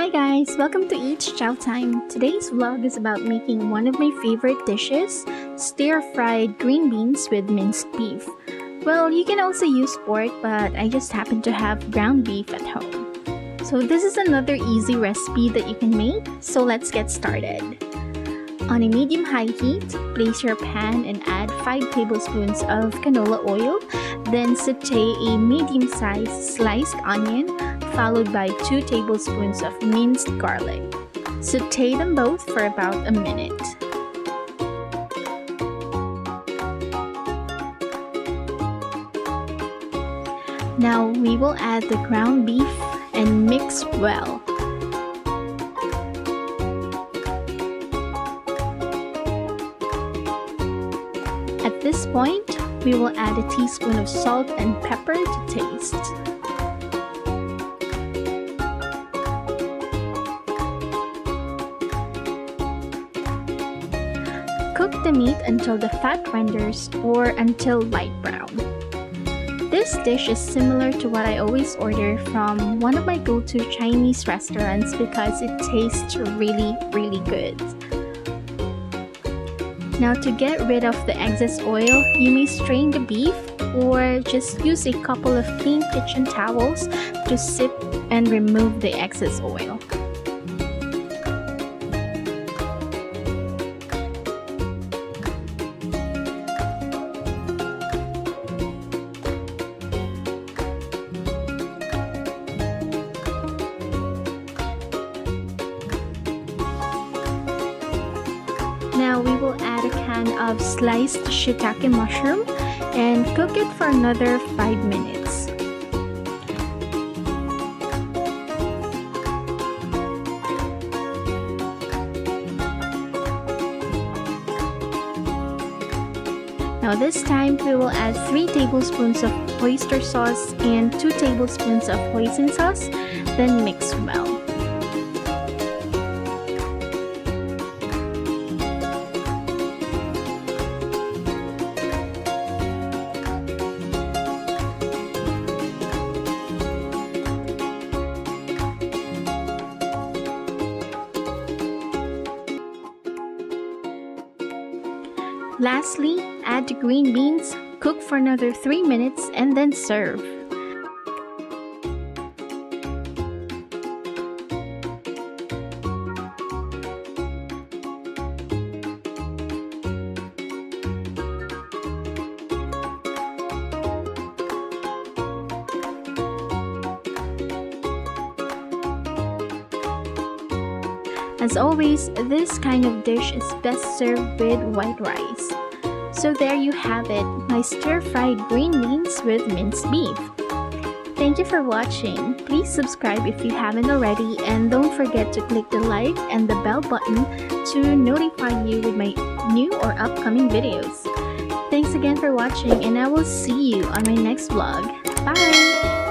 Hi guys, welcome to Each Chowtime. Today's vlog is about making one of my favorite dishes, stir-fried green beans with minced beef. Well, you can also use pork, but I just happen to have ground beef at home. So this is another easy recipe that you can make, so let's get started. On a medium-high heat, place your pan and add 5 tablespoons of canola oil, then saute a medium-sized sliced onion, followed by 2 tablespoons of minced garlic. Saute them both for about a minute. Now we will add the ground beef and mix well. At this point, we will add a teaspoon of salt and pepper to taste. Cook the meat until the fat renders or until light brown. This dish is similar to what I always order from one of my go-to Chinese restaurants because it tastes really good. Now to get rid of the excess oil, you may strain the beef or just use a couple of clean kitchen towels to sip and remove the excess oil. Now we will add a can of sliced shitake mushroom and cook it for another 5 minutes. Now this time we will add 3 tablespoons of oyster sauce and 2 tablespoons of hoisin sauce, then mix well. Lastly, add the green beans, cook for another 3 minutes, and then serve. As always, this kind of dish is best served with white rice. So there you have it, my stir-fried green beans with minced beef. Thank you for watching. Please subscribe if you haven't already, and don't forget to click the like and the bell button to notify you with my new or upcoming videos. Thanks again for watching, and I will see you on my next vlog. Bye!